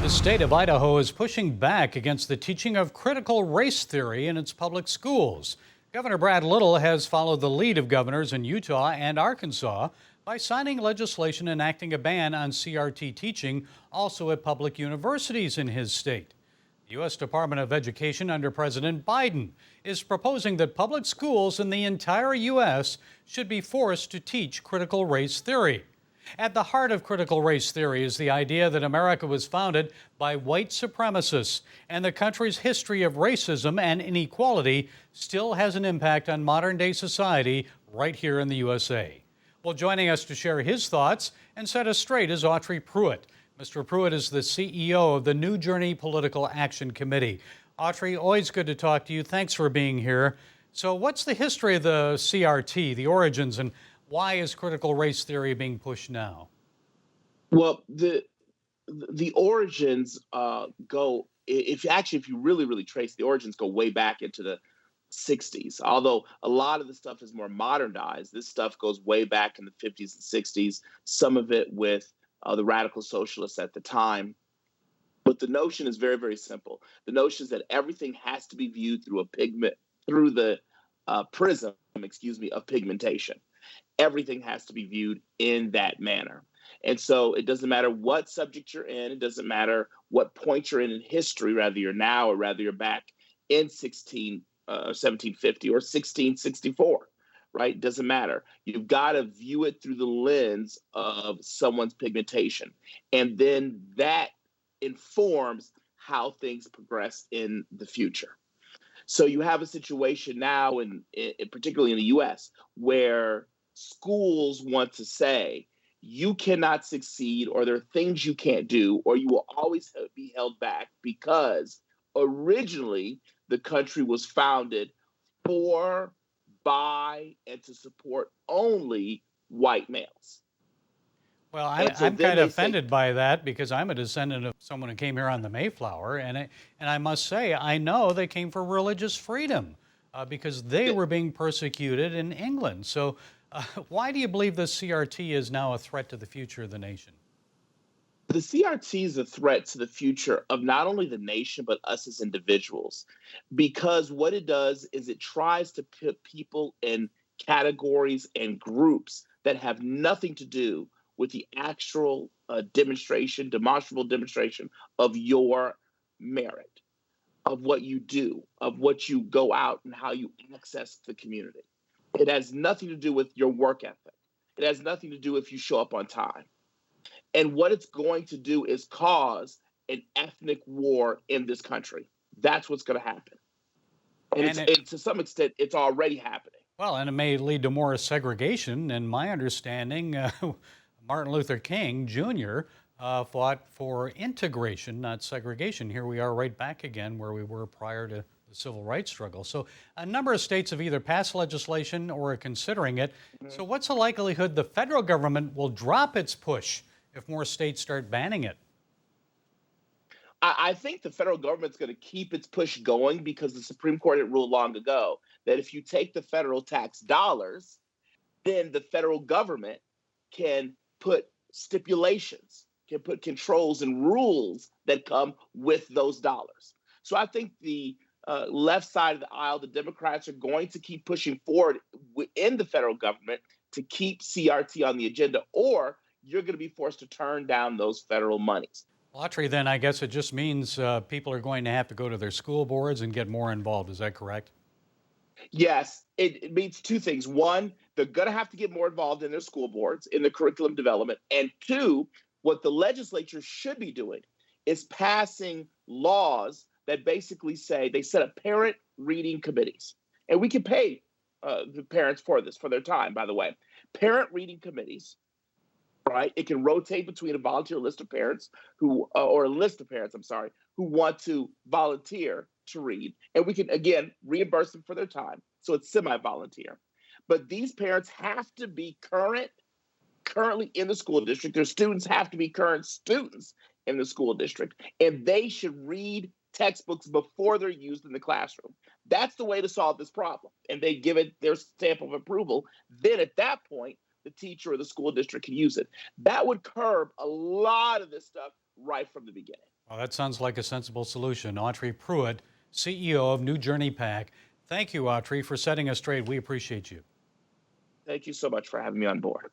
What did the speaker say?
The state of Idaho is pushing back against the teaching of critical race theory in its public schools. Governor Brad Little has followed the lead of governors in Utah and Arkansas by signing legislation enacting a ban on CRT teaching also at public universities in his state. The U.S. Department of Education under President Biden is proposing that public schools in the entire U.S. should be forced to teach critical race theory. At the heart of critical race theory is the idea that America was founded by white supremacists, and the country's history of racism and inequality still has an impact on modern-day society right here in the USA. Well, joining us to share his thoughts and set us straight is Autry Pruitt. Mr. Pruitt is the CEO of the New Journey Political Action Committee. Autry, always good to talk to you. Thanks for being here. So what's the history of the CRT, the origins, and why is critical race theory being pushed now? Well, the origins go, if you really trace the origins, go way back into the 60s. Although a lot of the stuff is more modernized, this stuff goes way back in the 50s and 60s, some of it with the radical socialists at the time. But the notion is very simple. The notion is that everything has to be viewed through the prism, of pigmentation. Everything has to be viewed in that manner. And so it doesn't matter what subject you're in. It doesn't matter what point you're in history, whether you're now or whether you're back in 1750 or 1664, right? Doesn't matter. You've got to view it through the lens of someone's pigmentation. And then that informs how things progress in the future. So you have a situation now, particularly in the U.S., where schools want to say you cannot succeed, or there are things you can't do, or you will always be held back because originally the country was founded for, by, and to support only white males. Well, I'm kind of offended by that because I'm a descendant of someone who came here on the Mayflower, and I must say I know they came for religious freedom because they were being persecuted in England. So why do you believe the CRT is now a threat to the future of the nation? The CRT is a threat to the future of not only the nation, but us as individuals, because what it does is it tries to put people in categories and groups that have nothing to do with the actual demonstrable demonstration of your merit, of what you do, of what you go out and how you access the community. It has nothing to do with your work ethic. It has nothing to do if you show up on time. And what it's going to do is cause an ethnic war in this country. That's what's going to happen. And to some extent, it's already happening. Well, and it may lead to more segregation. And my understanding, Martin Luther King Jr. Fought for integration, not segregation. Here we are right back again where we were prior to the civil rights struggle. So a number of states have either passed legislation or are considering it. So what's the likelihood the federal government will drop its push if more states start banning it? I think the federal government's going to keep its push going because the Supreme Court had ruled long ago that if you take the federal tax dollars, then the federal government can put stipulations, can put controls and rules that come with those dollars. So I think the left side of the aisle, the Democrats, are going to keep pushing forward within the federal government to keep CRT on the agenda, or you're going to be forced to turn down those federal monies. Autry, then I guess it just means people are going to have to go to their school boards and get more involved. Is that correct? Yes, it means two things. One, they're going to have to get more involved in their school boards, in the curriculum development. And two, what the legislature should be doing is passing laws that basically say they set up parent reading committees. And we can pay the parents for this, for their time, by the way. Parent reading committees, right? It can rotate between a volunteer list of parents who want to volunteer to read. And we can, again, reimburse them for their time. So it's semi-volunteer. But these parents have to be currently in the school district. Their students have to be current students in the school district. And they should read textbooks before they're used in the classroom. That's the way to solve this problem. And they give it their stamp of approval. Then at that point, the teacher or the school district can use it. That would curb a lot of this stuff right from the beginning. Well, that sounds like a sensible solution. Autry Pruitt, CEO of New Journey PAC. Thank you, Autry, for setting us straight. We appreciate you. Thank you so much for having me on board.